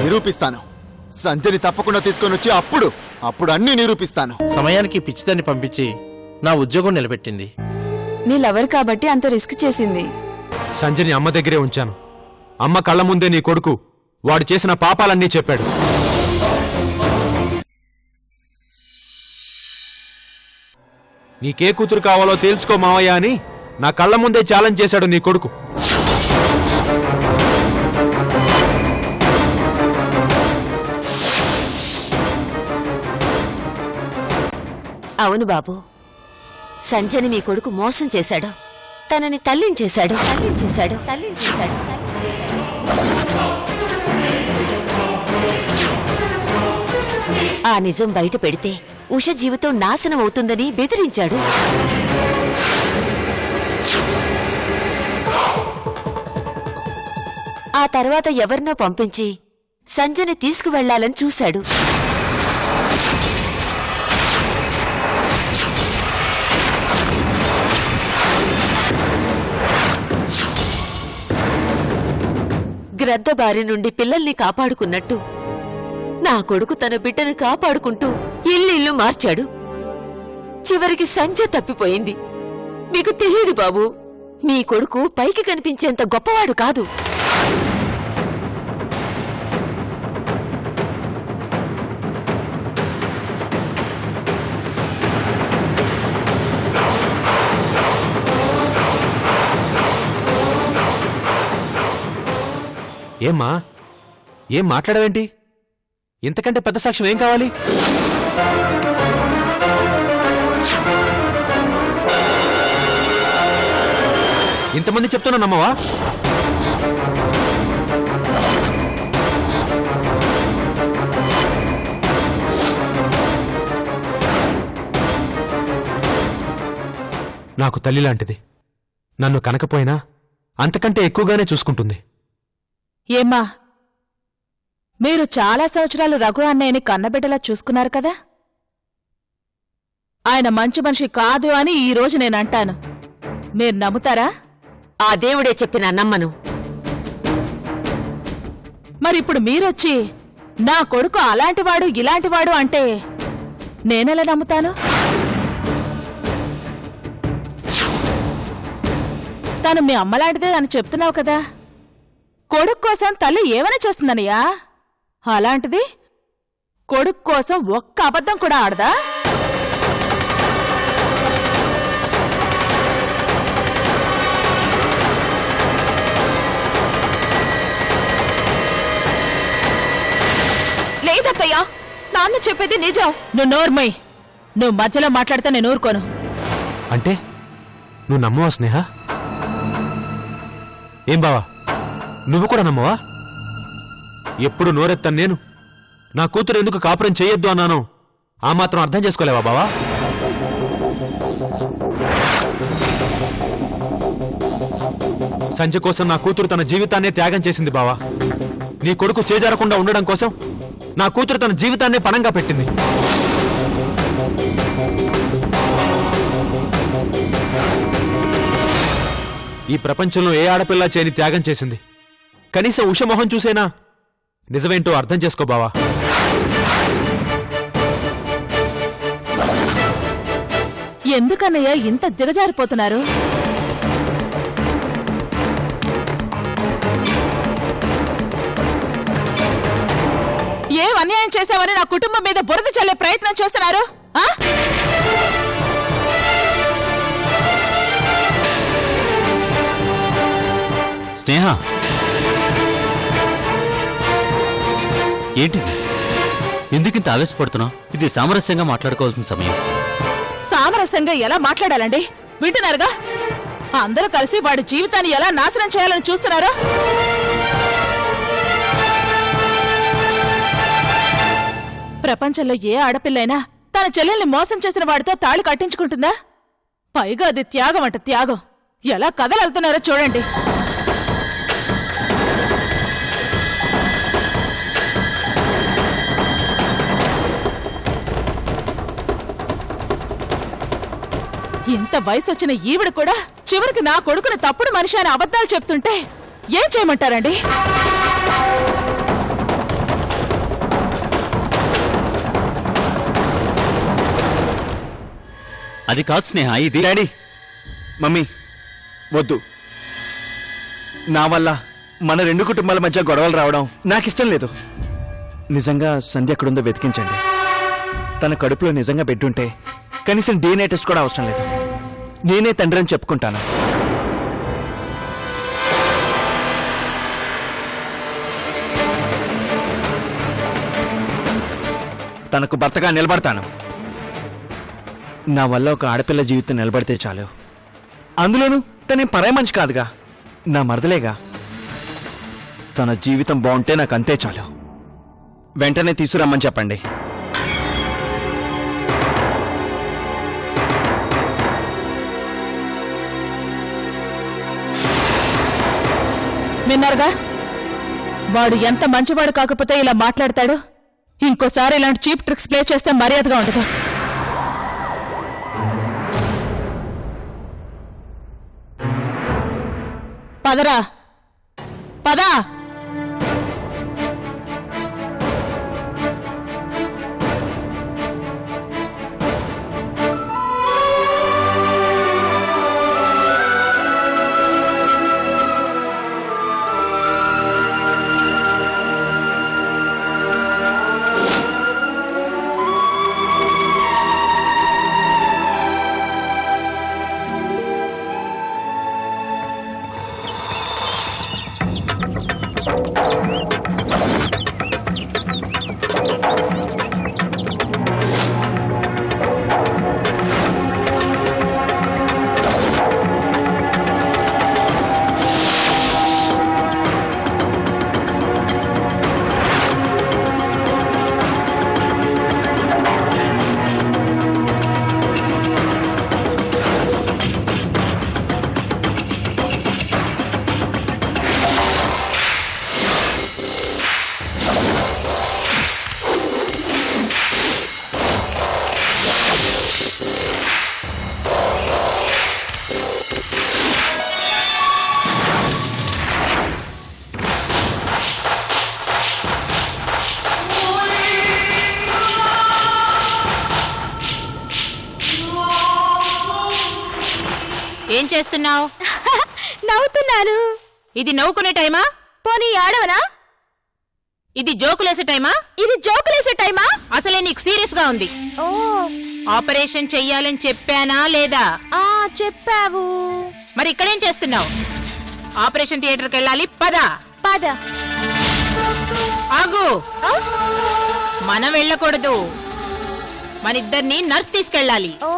నిరూపిస్తాను. సంజని తప్పకుండా తీసుకొని వచ్చి అప్పుడు అన్నీ నిరూపిస్తాను. సమయానికి పిచ్చిదాన్ని పంపించి నా ఉద్యోగం నిలబెట్టింది. నీ లవర్ కాబట్టి అంత రిస్క్ చేసింది. సంజని అమ్మ దగ్గరే ఉంచాను. అమ్మ కళ్ళ ముందే నీ కొడుకు వాడు చేసిన పాపాలన్నీ చెప్పాడు. నీకే కూతురు కావాలో తేల్చుకో మావయ్య అని నా కళ్ళ ముందే ఛాలెంజ్ చేశాడు నీ కొడుకు. అవును బాబు, సంజని మీ కొడుకు మోసం చేశాడు. తనని తల్లించేశాడు. ఆ నిజం బయట పెడితే ఉష జీవితం నాశనం అవుతుందని బెదిరించాడు. ఆ తర్వాత ఎవరినో పంపించి సంజని తీసుకువెళ్లాలని చూశాడు. గ్రద్ద బారి నుండి పిల్లల్ని కాపాడుకున్నట్టు నా కొడుకు తన బిడ్డను కాపాడుకుంటూ ఇల్లు మార్చాడు. చివరికి సంజ తప్పిపోయింది. మీకు తెలియదు బాబు, మీ కొడుకు పైకి కనిపించేంత గొప్పవాడు కాదు. ఏమ్మా, ఏం మాట్లాడవేంటి? ఇంతకంటే పెద్ద సాక్ష్యం ఏం కావాలి? ఇంతమంది చెప్తున్నా నమ్మవా? నాకు తల్లి లాంటిది. నన్ను కనకపోయినా అంతకంటే ఎక్కువగానే చూసుకుంటుంది. ఏమ్మా, మీరు చాలా సంవత్సరాలు రఘు అన్నయ్యని కన్నబిడ్డలా చూసుకున్నారు కదా. ఆయన మంచి మనిషి కాదు అని ఈ రోజు నేనంటాను. మీరు నమ్ముతారా? ఆ దేవుడే చెప్పిన నమ్మను. మరిప్పుడు మీరొచ్చి నా కొడుకు అలాంటివాడు ఇలాంటివాడు అంటే నేనెలా నమ్ముతాను? తను మీ అమ్మలాంటిదే అని చెప్తున్నావు కదా. కొడుకు కోసం తల్లి ఏమైనా చేస్తుందనయ్యా. అలాంటిది కొడుకు కోసం ఒక్క అబద్ధం కూడా ఆడదా? లేదత్తయ్యా, నాన్న చెప్పేది నిజం. నువ్వు నోర్మై. నువ్వు మధ్యలో మాట్లాడితే నేను ఊరుకోను. అంటే నువ్వు నమ్మవా స్నేహ? ఏం బావా, నువ్వు కూడా నమ్మవా? ఎప్పుడు నోరెత్తాను నేను నా కూతురు ఎందుకు కాపురం చేయొద్దు అన్నాను. ఆ మాత్రం అర్థం చేసుకోలేవా బావా? సంజయ్ కోసం నా కూతురు తన జీవితాన్నే త్యాగం చేసింది బావా. నీ కొడుకు చేజారకుండా ఉండడం కోసం నా కూతురు తన జీవితాన్నే పణంగా పెట్టింది. ఈ ప్రపంచంలో ఏ ఆడపిల్ల చేయని త్యాగం చేసింది. కనీసం ఉష మొహం చూసేనా నిజమేంటో అర్థం చేసుకో బావా. ఎందుకన్నయ్య ఇంత దిగజారిపోతున్నారు? ఏం అన్యాయం చేశావని నా కుటుంబం మీద బురద చల్లే ప్రయత్నం చేస్తున్నారు? స్నేహ, ఏంటిది? ఎందుకింత ఆవేశపడుతున్నావు? ఇది సామరస్యంగా మాట్లాడుకోవాల్సిన సమయం. సామరస్యంగా ఎలా మాట్లాడాలండి? వింటున్నారుగా, అందరూ కలిసి వాడి జీవితాన్ని ఎలా నాశనం చేయాలని చూస్తున్నారో. ప్రపంచంలో ఏ ఆడపిల్లైనా తన చెల్లెల్ని మోసం చేసిన వాడితో తాళి కట్టించుకుంటుందా? పైగా అది త్యాగం అంట, త్యాగం. ఎలా కథలెళ్తున్నారో చూడండి. ఇంత వయసొచ్చిన ఈవిడ కూడా చివరికి నా కొడుకుని తప్పుడు మనిషి అని అబద్ధాలు చెప్తుంటే ఏం చేయమంటారండి? అది కాదు స్నేహ, ఇది డాడీ మమ్మీ వద్దు. నా వల్ల మన రెండు కుటుంబాల మధ్య గొడవలు రావడం నాకు ఇష్టం లేదు. నిజంగా సంధ్య ఎక్కడుందో వెతికించండి. తన కడుపులో నిజంగా బిడ్డుంటే కనీసం DNA టెస్ట్ కూడా అవసరం లేదు. నేనే తండ్రి అని చెప్పుకుంటాను. తనకు భర్తగా నిలబడతాను. నా వల్ల ఒక ఆడపిల్ల జీవితం నిలబడితే చాలు. అందులోనూ తనేం పరాయి మనిషి కాదుగా, నా మరదలేగా. తన జీవితం బాగుంటే నాకు అంతే చాలు. వెంటనే తీసుకురమ్మని చెప్పండి. విన్నారుగా, వాడు ఎంత మంచివాడు కాకపోతే ఇలా మాట్లాడతాడు. ఇంకోసారి ఇలాంటి చీప్ ట్రిక్స్ ప్లే చేస్తే మర్యాదగా ఉండదు. పదరా, పదా. ఏం చేస్తున్నావు? నవ్వుతున్నాను. ఇది నవ్వుకునే టైమా? పోనీ ఆడవనా? ఇది జోకులేసే టైమా? ఇది జోకులేసే టైమా? అసలే నీకు సీరియస్ గా ఉంది. ఓ, ఆపరేషన్ చెయ్యాలని చెప్పానా లేదా? చెప్పావు. మరి ఇక్కడేం చేస్తున్నావు? ఆపరేషన్ థియేటర్కి వెళ్ళాలి, పద. పద. ఆగు, మనం వెళ్ళకూడదు. మనిద్దరిని నర్స్ తీసుకెళ్ళాలి. ఓ,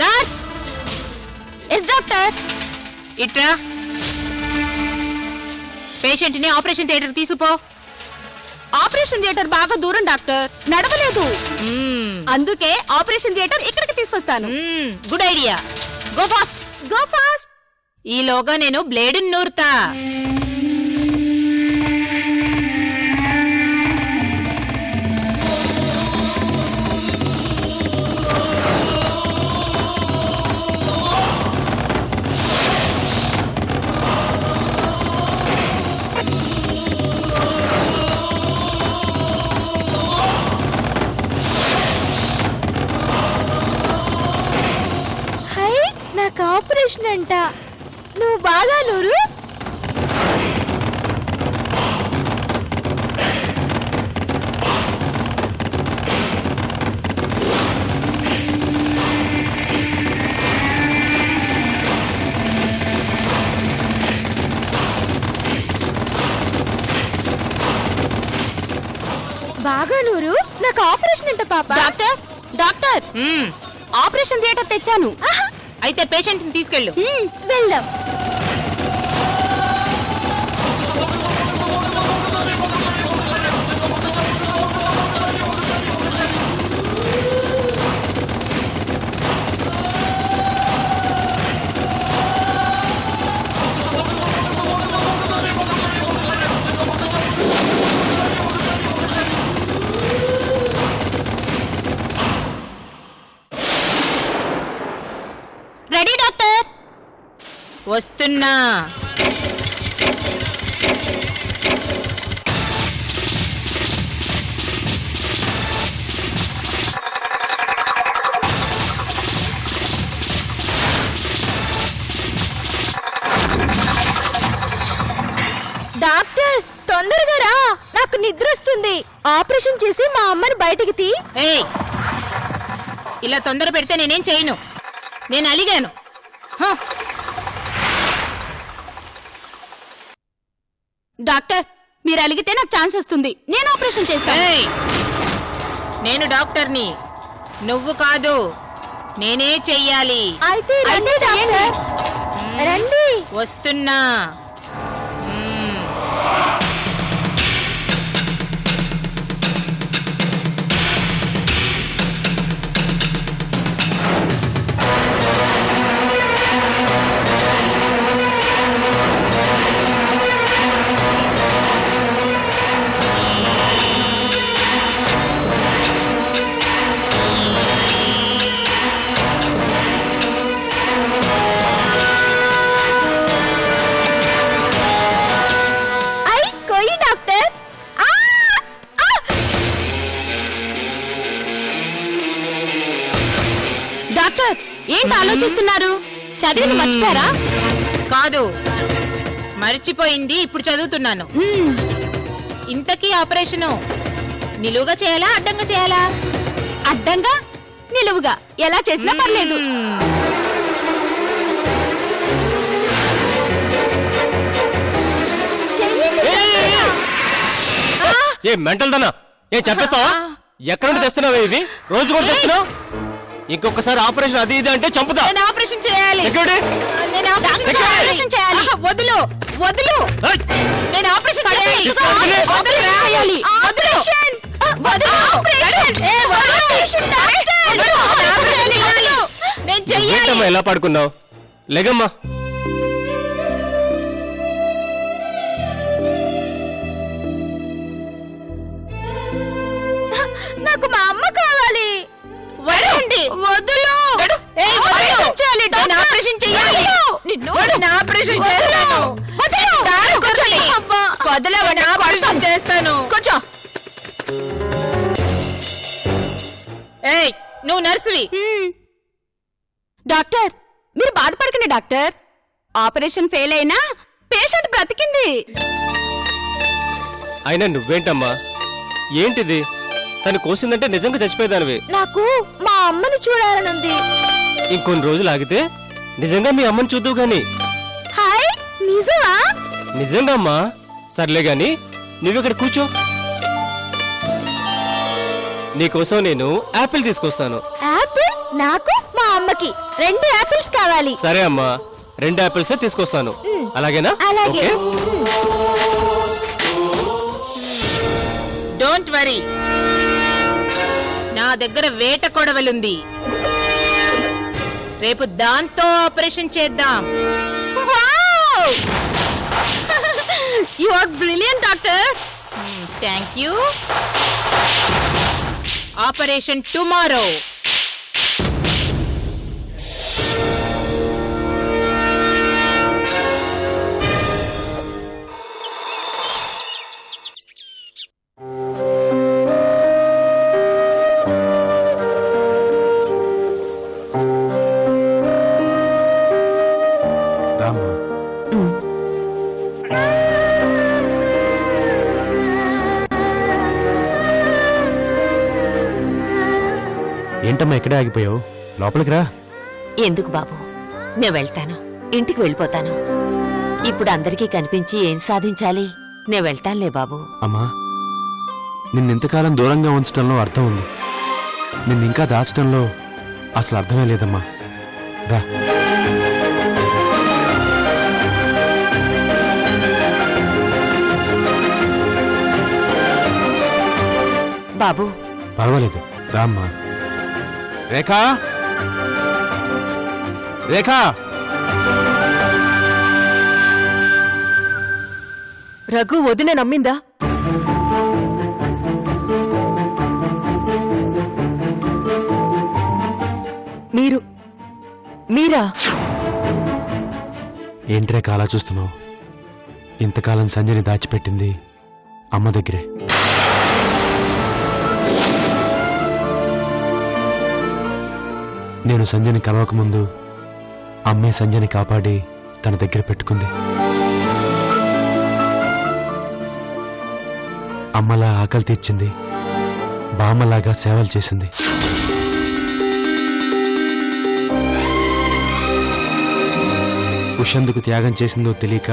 నర్స్! Yes doctor. ఇట్రా. పేషెంట్ ని ఆపరేషన్ థియేటర్ తీసుకుపో. ఆపరేషన్ థియేటర్ బాగా దూరం డాక్టర్, నడవలేదు. అందుకే ఆపరేషన్ థియేటర్ ఇక్కడికి తీసుకొస్తాను. Good idea. Go fast. Go fast. ఈలోగా నేను బ్లేడ్ నూరుతా. నాకు ఆపరేషన్ అంట. నువ్వు బాగా నూరు. బాగా నూరు. నాకు ఆపరేషన్ అంట పాప. డాక్టర్, డాక్టర్, ఆపరేషన్ థియేటర్ తెచ్చాను. అయితే పేషెంట్ ని తీసుకెళ్ళు. వెళ్దాం. Ready doctor. వస్తున్నా. నాకు నిద్ర వస్తుంది. ఆపరేషన్ చేసి మా అమ్మని బయటికి తీ. ఏయ్, ఇలా తొందర పెడితే నేనేం చేయను. నేను అలిగాను. హ, డాక్టర్, మీరు అలిగితే నాకు ఛాన్స్ వస్తుంది. నేను ఆపరేషన్ చేస్తాను. ఏయ్, నేను డాక్టర్ని, నువ్వు కాదు. నేనే చెయ్యాలి. అయితే రండి డాక్టర్. రండి. వస్తున్నా. డాక్టర్, ఏంటి ఆలోచిస్తున్నారు? చదివిని మర్చిపోయారా? కాదు, మర్చిపోయింది. ఇప్పుడు చదువుతున్నాను. ఇంతకీ ఆపరేషను నిలువుగా చేయాలా, అడ్డంగా చేయాలా? అడ్డంగా, నిలువుగా ఎలా చేసినా పర్లేదు. ఏ మెంటల్ దనా, ఏం చెప్పేస్తావా? ఎక్కడ నుండి తెస్తున్నావే ఇవి? రోజు కూడా తెస్తున్నావు. ఇంకొకసారి ఆపరేషన్ అది ఇది అంటే చంపుతా. నేను ఆపరేషన్ చేయాలి. సెక్యూరిటీ, నేను ఆపరేషన్ సెక్యూరిటీ. ఆపరేషన్ చేయాలి. వదులు, వదులు. ఏయ్! నేను ఆపరేషన్ చేయాలి. తీసుకెళ్ళండి. వదులురా. చేయాలి. వదులు. వదులు. ఏ, వదులు. వదులు. ఆపరేషన్ చేయాలి. నేను చెయ్యాలి. ఏంటమ్మా ఎలా పడుకున్నావు? లేగమ్మా. నాకు మా అమ్మ కావాలి. వదలండి. వదులు. ఏయ్, వదులు. ఆపరేషన్ చేయాలి, నేను డాక్టర్. ఆపరేషన్ చేయాలి. నిన్ను నేను ఆపరేషన్ చేస్తాను. వదులు. దారం కూర్చోండి. అబ్బా. వదలవండి, నేను ఆపరేషన్ చేస్తాను. కూర్చో. ఏయ్, నువ్వు నర్సువి. డాక్టర్, మీరు బాధపడకండి డాక్టర్. ఆపరేషన్ ఫెయిల్ అయినా పేషెంట్ బ్రతికింది. అయినా నువ్వేంటమ్మా? ఏంటిది? తను కోసిందంటే నిజంగా చచ్చిపోయేదానివి. నాకు మా అమ్మని చూడాలనుంది. ఇంకొన్ని రోజులు ఆగితే నిజంగా మీ అమ్మని చూద్దువు గాని. హాయ్, నిజమా? నిజంగా అమ్మా. సర్లే గాని నువ్విక్కడ కూర్చో. నీకోసం నేను యాపిల్ తీసుకొస్తాను. యాపిల్? నాకు మా అమ్మకి 2 యాపిల్స్ కావాలి. సరే అమ్మా, 2 యాపిల్స్ తీసుకొస్తాను. అలాగేనా? అలాగే. ఓకే? డోంట్ వరీ, నా దగ్గర వేట కొడవలుంది. రేపు దాంతో ఆపరేషన్ చేద్దాం. You are brilliant doctor. Thank you. Operation tomorrow. రామ్మా. ఏంటమ్మా ఇక్కడే ఆగిపోయావు? లోపలికి రా. ఎందుకు బాబు, నేను వెళ్తాను. ఇంటికి వెళ్ళిపోతాను. ఇప్పుడు అందరికీ కనిపించి ఏం సాధించాలి? నేను వెళ్తానులే బాబు. అమ్మా, నిన్నింతకాలం దూరంగా ఉంచడంలో అర్థం ఉంది. నిన్నింకా దాచడంలో అసలు అర్థమే లేదమ్మా. రా. బాబు, పర్వాలేదు, రామ్మా. రేఖా, రేఖా. రఘు వదిన నమ్మిందా? మీరా? ఏంటి రేఖ అలా చూస్తున్నావు? ఇంతకాలం సంజయని దాచిపెట్టింది అమ్మ దగ్గరే. నేను సంజయ్ని కలవకముందు అమ్మే సంజయ్ని కాపాడి తన దగ్గర పెట్టుకుంది. అమ్మలా ఆకలి తీర్చింది, బామ్మలాగా సేవలు చేసింది. ఉషందుకు త్యాగం చేసిందో తెలియక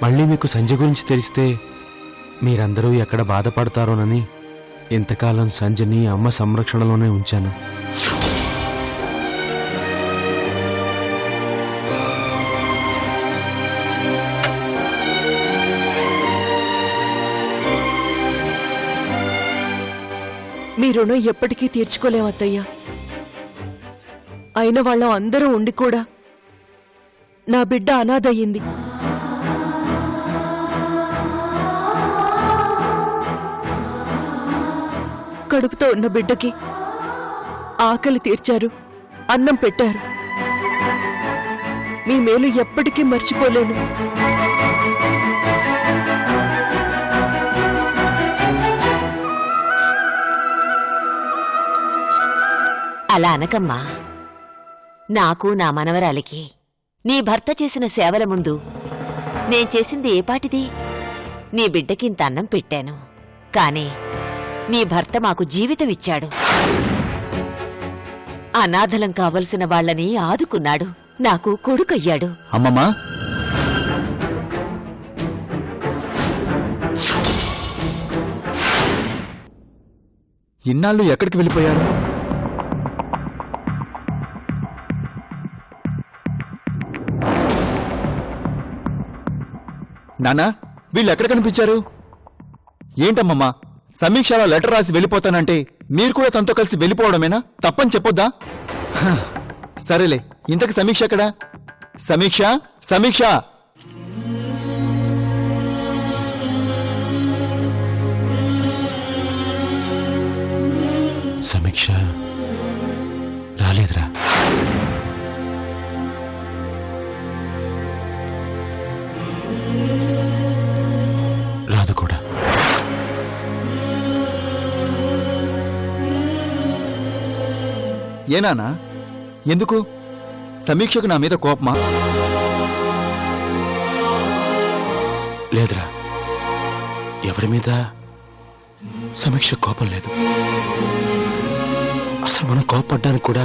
మళ్ళీ మీకు సంజయ్ గురించి తెలిస్తే మీరందరూ ఎక్కడ బాధపడతారోనని ఇంతకాలం సంజయ్ని అమ్మ సంరక్షణలోనే ఉంచాను. మీ రుణం ఎప్పటికీ తీర్చుకోలేమత్తయ్యా. అయిన వాళ్ళం అందరూ ఉండి కూడా నా బిడ్డ అనాథయ్యింది. కడుపుతో ఉన్న బిడ్డకి ఆకలి తీర్చారు, అన్నం పెట్టారు. మీ మేలు ఎప్పటికీ మర్చిపోలేను. అలా అనకమ్మా. నాకు నా మనవరాలికి నీ భర్త చేసిన సేవల ముందు నేను చేసింది ఏపాటిది? నీ బిడ్డకింత అన్నం పెట్టాను, కాని నీ భర్త మాకు జీవితమిచ్చాడు. అనాథలం కావలసిన వాళ్ళని ఆదుకున్నాడు, నాకు కొడుకయ్యాడు. అమ్మమ్మా, ఇన్నాళ్ళు ఎక్కడికి వెళ్ళిపోయారు? నానా, వీళ్ళు ఎక్కడ కనిపించారు? ఏంటమ్మమ్మా, సమీక్షలో లెటర్ రాసి వెళ్ళిపోతానంటే మీరు కూడా తనతో కలిసి వెళ్ళిపోవడమేనా? తప్పని చెప్పొద్దా? సరేలే, ఇంతకు సమీక్ష ఎక్కడా? సమీక్ష, సమీక్ష! సమీక్ష రాలేదురా. రాదు కూడా. ఏనానా, ఎందుకు? సమీక్షకు నా మీద కోపమా? లేదురా, ఎవరి మీద సమీక్ష కోపం లేదు. అసలు మనం కోపపడ్డానికి కూడా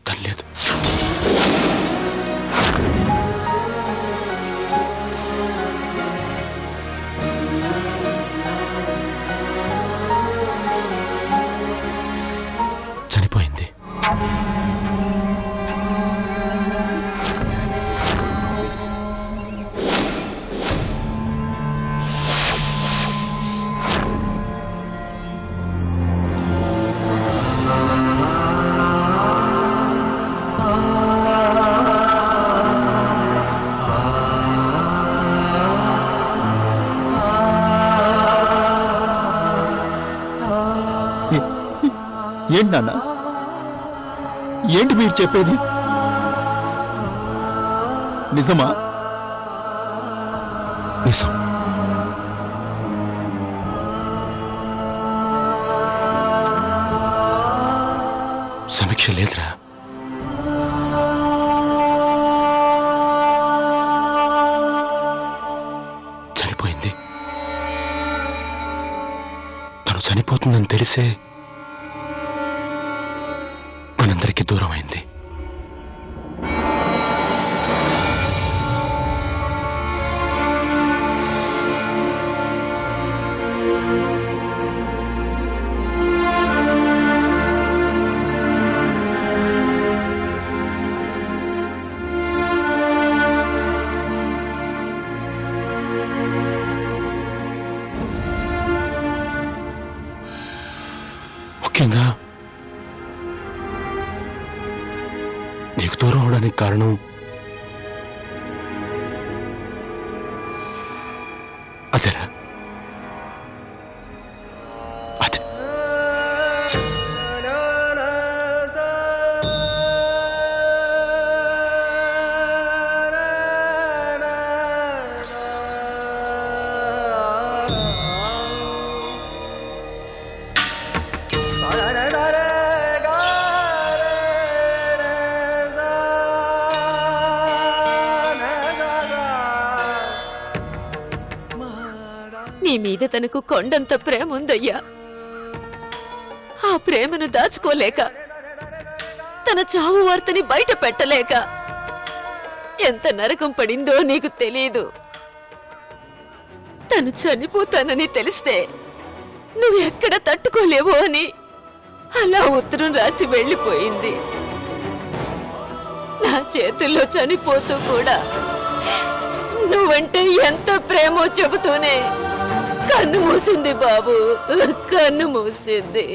తల్లేదు. చనిపోయింది. ఏంటి నాన్న, ఏంటి మీరు చెప్పేది? నిజమా? నిజం. సమీక్ష లేదురా. చనిపోయింది. తను చనిపోతుందని తెలిసే మనందరికీ దూరం అయింది. ముఖ్యంగా నీకు దూరం అవడానికి కారణం అదేరా. అదే. నీ మీద తనకు కొండంత ప్రేమ ఉందయ్యా. ఆ ప్రేమను దాచుకోలేక, తన చావు వార్తని బయట పెట్టలేక ఎంత నరకం పడిందో నీకు తెలీదు. తను చనిపోతానని తెలిస్తే నువ్వెక్కడ తట్టుకోలేవో అని అలా ఉత్తరం రాసి వెళ్ళిపోయింది. నా చేతుల్లో చనిపోతూ కూడా నువ్వంటే ఎంత ప్రేమో చెబుతూనే కన్ను మూసింది బాబు, కన్ను మూసింది.